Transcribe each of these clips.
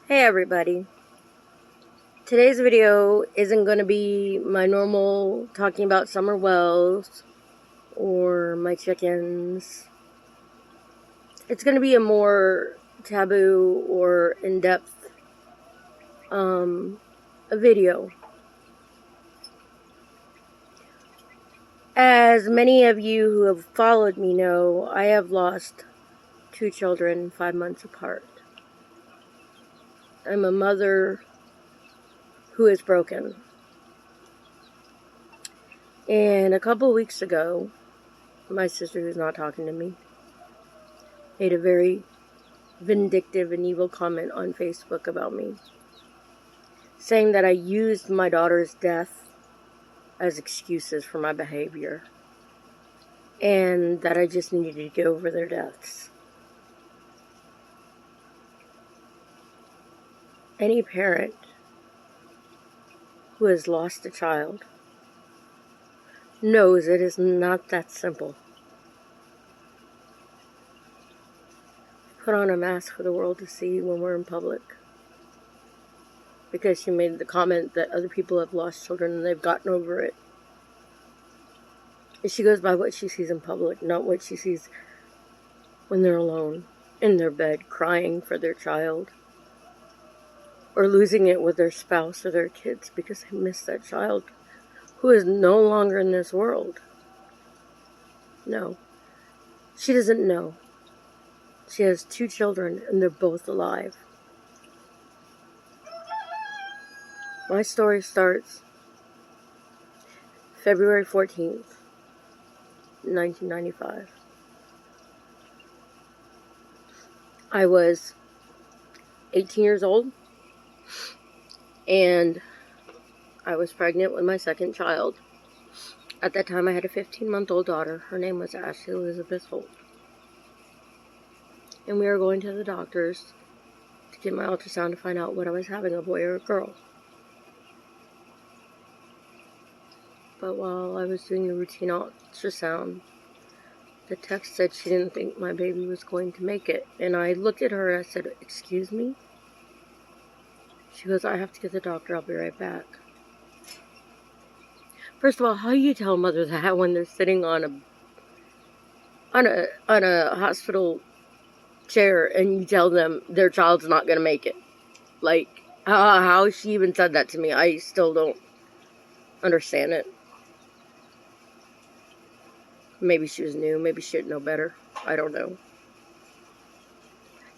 Hey everybody. Today's video isn't going to be my normal talking about summer wells or my chickens. It's going to be a more taboo or in-depth a video. As many of you who have followed me know, I have lost 2 children 5 months apart. I'm a mother who is broken. And a couple weeks ago, my sister, who's not talking to me, made a very vindictive and evil comment on Facebook about me, saying that I used my daughter's death as excuses for my behavior, and that I just needed to get over their deaths. Any parent who has lost a child knows it is not that simple. Put on a mask for the world to see when we're in public. Because she made the comment that other people have lost children and they've gotten over it. And she goes by what she sees in public, not what she sees when they're alone, in their bed, crying for their child. Or losing it with their spouse or their kids because they miss that child who is no longer in this world. No. She doesn't know. She has 2 children and they're both alive. My story starts February 14th, 1995. I was 18 years old, and I was pregnant with my second child. At that time, I had a 15-month-old daughter. Her name was Ashley Elizabeth Holt. And we were going to the doctors to get my ultrasound to find out what I was having, a boy or a girl. But while I was doing the routine ultrasound, the tech said she didn't think my baby was going to make it. And I looked at her and I said, "Excuse me?" She goes, "I have to get the doctor. I'll be right back." First of all, how do you tell a mother that when they're sitting on a hospital chair and you tell them their child's not going to make it? Like, how she even said that to me, I still don't understand it. Maybe she was new. Maybe she didn't know better. I don't know.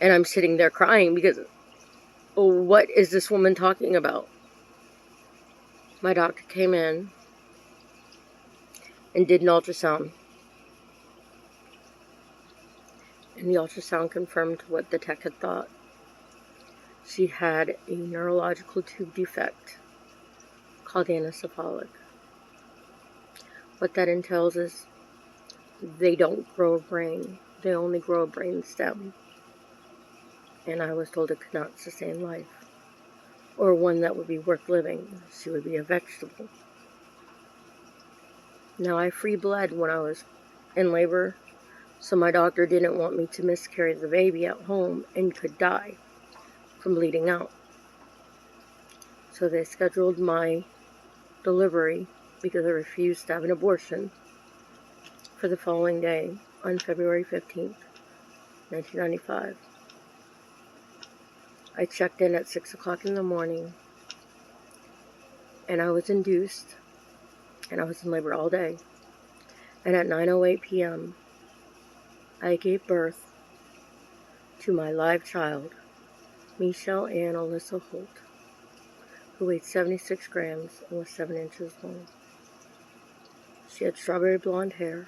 And I'm sitting there crying because, what is this woman talking about? My doctor came in and did an ultrasound. And the ultrasound confirmed what the tech had thought. She had a neurological tube defect called anencephalic. What that entails is they don't grow a brain. They only grow a brain stem. And I was told it could not sustain life, or one that would be worth living. She would be a vegetable. Now, I free bled when I was in labor, so my doctor didn't want me to miscarry the baby at home and could die from bleeding out. So they scheduled my delivery, because I refused to have an abortion, for the following day, on February 15th, 1995. I checked in at 6 o'clock in the morning, and I was induced, and I was in labor all day. And at 9:08 p.m., I gave birth to my live child, Michelle Ann Alyssa Holt, who weighed 76 grams and was 7 inches long. She had strawberry blonde hair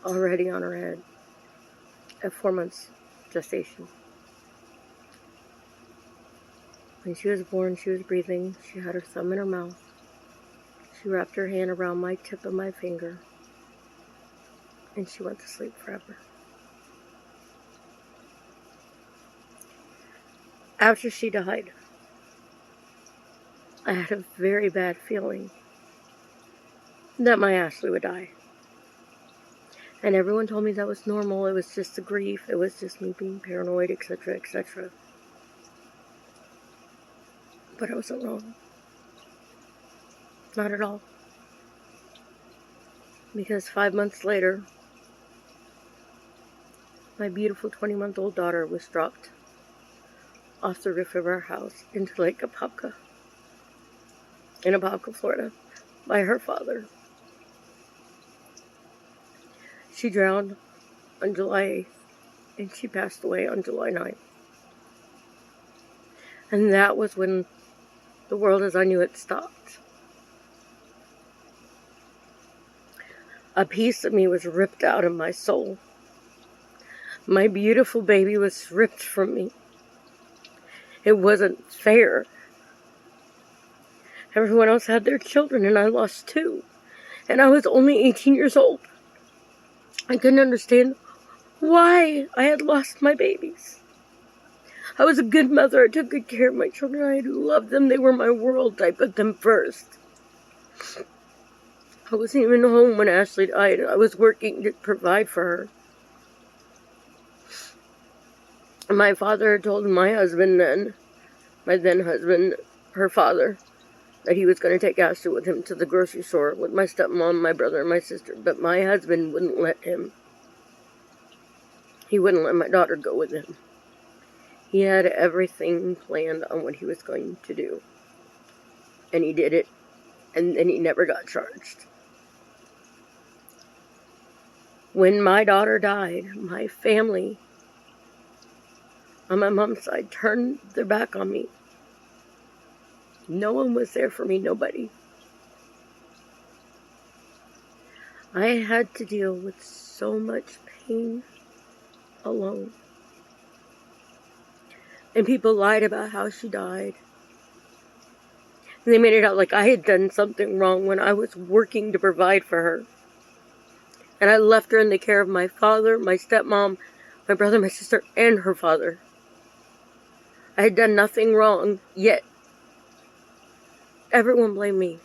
already on her head at 4 months gestation. When she was born, she was breathing. She had her thumb in her mouth. She wrapped her hand around my tip of my finger, and she went to sleep forever. After she died, I had a very bad feeling that my Ashley would die. And everyone told me that was normal. It was just the grief. It was just me being paranoid, etc., etc. But I wasn't wrong. Not at all. Because 5 months later, my beautiful 20-month-old daughter was dropped off the roof of our house into Lake Apopka, in Apopka, Florida, by her father. She drowned on July 8th, and she passed away on July 9th. And that was when the world as I knew it stopped. A piece of me was ripped out of my soul. My beautiful baby was ripped from me. It wasn't fair. Everyone else had their children, and I lost 2. And I was only 18 years old. I couldn't understand why I had lost my babies. I was a good mother. I took good care of my children. I loved them. They were my world. I put them first. I wasn't even home when Ashley died. I was working to provide for her. My father told my husband then, my then husband, her father, that he was going to take Ashley with him to the grocery store with my stepmom, my brother, and my sister. But my husband wouldn't let him. He wouldn't let my daughter go with him. He had everything planned on what he was going to do. And he did it. And then he never got charged. When my daughter died, my family on my mom's side turned their back on me. No one was there for me, nobody. I had to deal with so much pain alone. And people lied about how she died. And they made it out like I had done something wrong when I was working to provide for her. And I left her in the care of my father, my stepmom, my brother, my sister, and her father. I had done nothing wrong, yet everyone blamed me.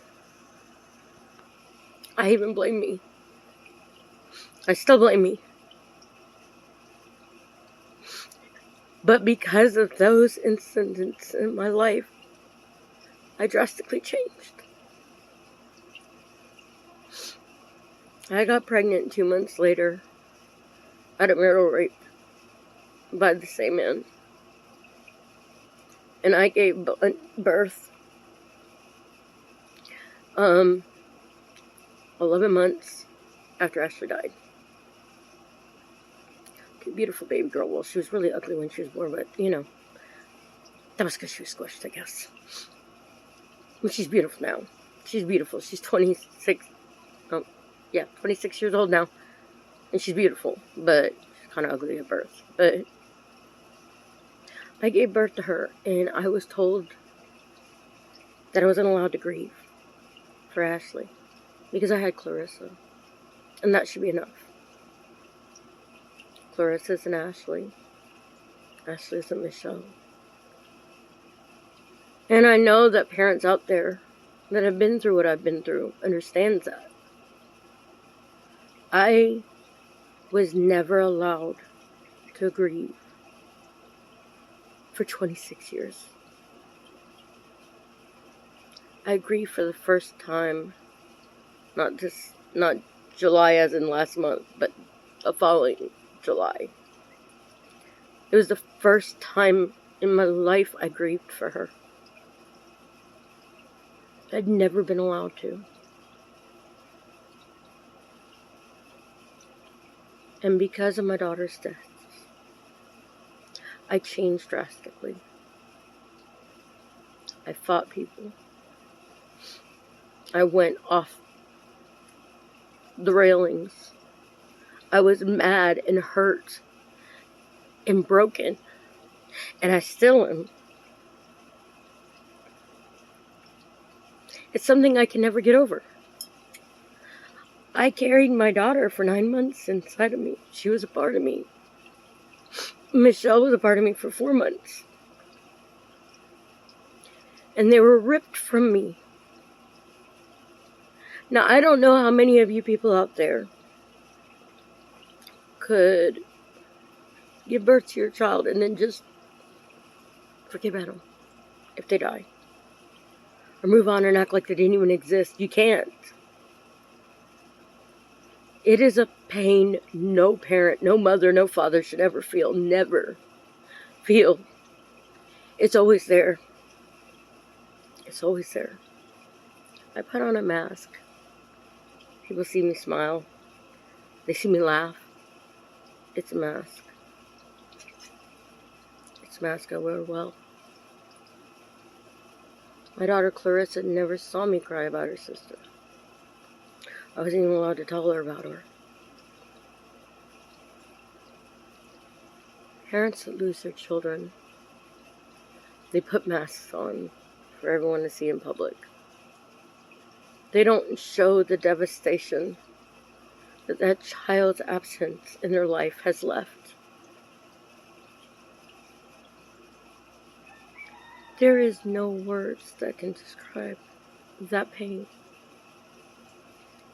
I even blame me. I still blame me. But because of those incidents in my life, I drastically changed. I got pregnant 2 months later out of marital rape by the same man. And I gave birth 11 months after Ashley died. Beautiful baby girl. Well, she was really ugly when she was born, but, that was because she was squished, I guess. But she's beautiful now. She's beautiful. She's 26 years old now. And she's beautiful, but she's kind of ugly at birth. But I gave birth to her, and I was told that I wasn't allowed to grieve for Ashley because I had Clarissa, and that should be enough. Clarissa's and Ashley. Ashley's and Michelle. And I know that parents out there that have been through what I've been through understands that. I was never allowed to grieve for 26 years. I grieved for the first time, not July as in last month, but the following July. It was the first time in my life I grieved for her. I'd never been allowed to. And because of my daughter's death, I changed drastically. I fought people. I went off the railings. I was mad and hurt and broken. And I still am. It's something I can never get over. I carried my daughter for 9 months inside of me. She was a part of me. Michelle was a part of me for 4 months. And they were ripped from me. Now, I don't know how many of you people out there could give birth to your child and then just forget about them if they die. or move on and act like they didn't even exist. You can't. It is a pain no parent, no mother, no father should ever feel. Never feel. It's always there. It's always there. I put on a mask. People see me smile. They see me laugh. It's a mask. It's a mask I wear well. My daughter Clarissa never saw me cry about her sister. I wasn't even allowed to tell her about her. Parents that lose their children, they put masks on for everyone to see in public. They don't show the devastation that that child's absence in their life has left. There is no words that can describe that pain.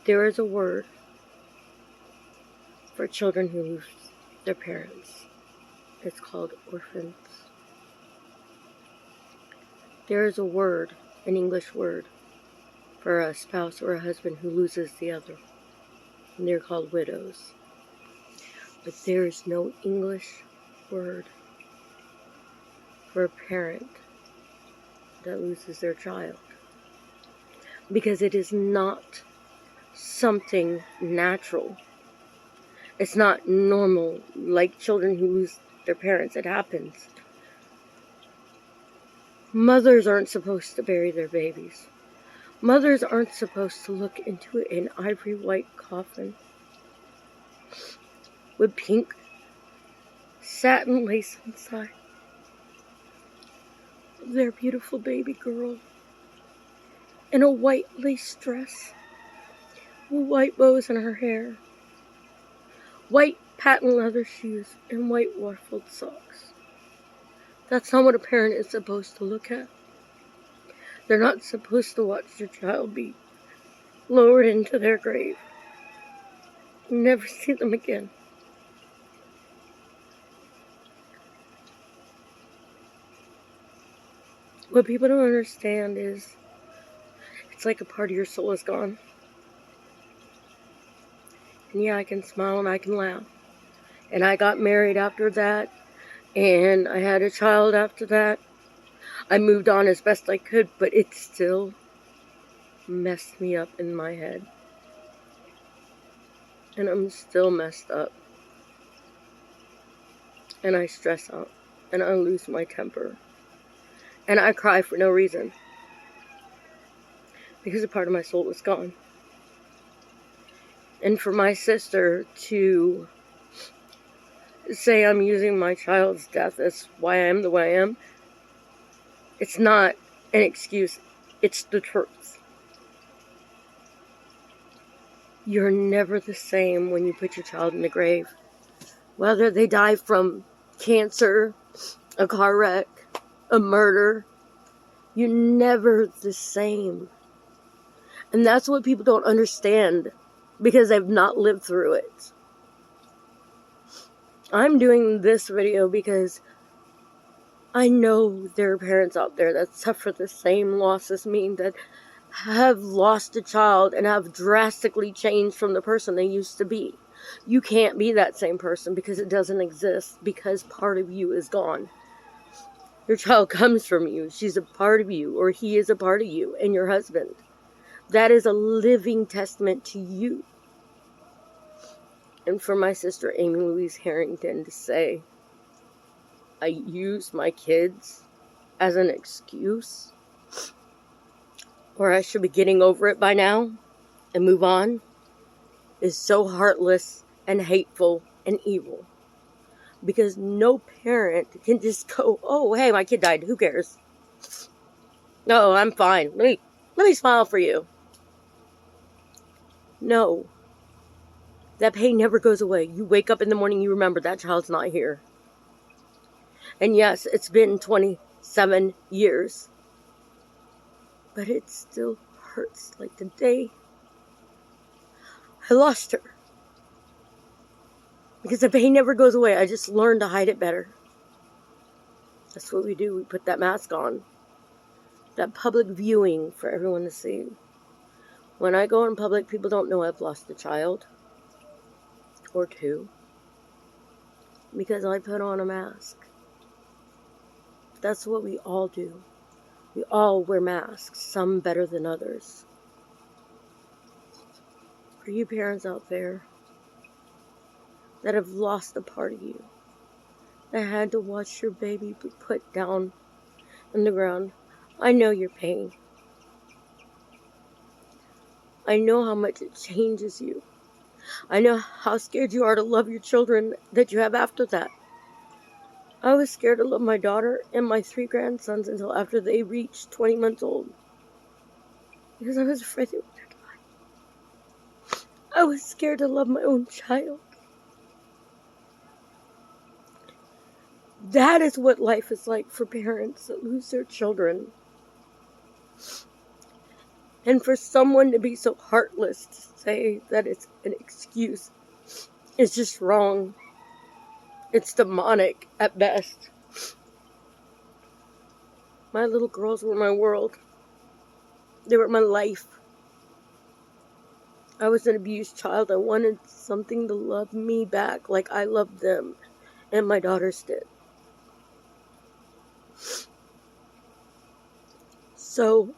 There is a word for children who lose their parents. It's called orphans. There is a word, an English word, for a spouse or a husband who loses the other. And they're called widows. But there is no English word for a parent that loses their child. Because it is not something natural. It's not normal like children who lose their parents. It happens. Mothers aren't supposed to bury their babies. Mothers aren't supposed to look into an ivory white coffin with pink satin lace inside of their beautiful baby girl in a white lace dress with white bows in her hair, white patent leather shoes, and white waffled socks. That's not what a parent is supposed to look at. They're not supposed to watch their child be lowered into their grave and never see them again. What people don't understand is it's like a part of your soul is gone. And yeah, I can smile and I can laugh. And I got married after that. And I had a child after that. I moved on as best I could, but it still messed me up in my head. And I'm still messed up. And I stress out. And I lose my temper. And I cry for no reason. Because a part of my soul was gone. And for my sister to say I'm using my child's death as why I am the way I am, it's not an excuse. It's the truth. You're never the same when you put your child in the grave. Whether they die from cancer, a car wreck, a murder, you're never the same. And that's what people don't understand because they've not lived through it. I'm doing this video because I know there are parents out there that suffer the same loss as me, that have lost a child and have drastically changed from the person they used to be. You can't be that same person because it doesn't exist, because part of you is gone. Your child comes from you. She's a part of you, or he is a part of you, and your husband. That is a living testament to you. And for my sister Amy Louise Harrington to say, I use my kids as an excuse, or I should be getting over it by now and move on, is so heartless and hateful and evil. Because no parent can just go, oh, hey, my kid died. Who cares? No, I'm fine. Let me smile for you. No. That pain never goes away. You wake up in the morning, you remember that child's not here. And yes, it's been 27 years. But it still hurts like the day I lost her. Because the pain never goes away. I just learned to hide it better. That's what we do. We put that mask on. that public viewing for everyone to see. When I go in public, people don't know I've lost a child or two because I put on a mask. That's what we all do. We all wear masks, some better than others. For you parents out there that have lost a part of you, that had to watch your baby be put down on the ground, I know your pain. I know how much it changes you. I know how scared you are to love your children that you have after that. I was scared to love my daughter and my 3 grandsons until after they reached 20 months old. Because I was afraid they were going to die. I was scared to love my own child. That is what life is like for parents that lose their children. And for someone to be so heartless to say that it's an excuse is just wrong. It's demonic at best. My little girls were my world. They were my life. I was an abused child. I wanted something to love me back like I loved them. And my daughters did. So,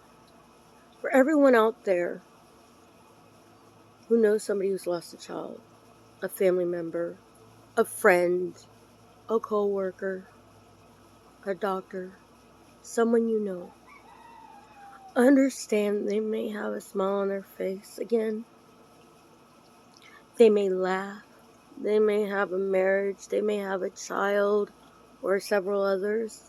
for everyone out there who knows somebody who's lost a child, a family member, a friend, a co-worker, a doctor, someone you know, understand they may have a smile on their face again. They may laugh. They may have a marriage. They may have a child or several others.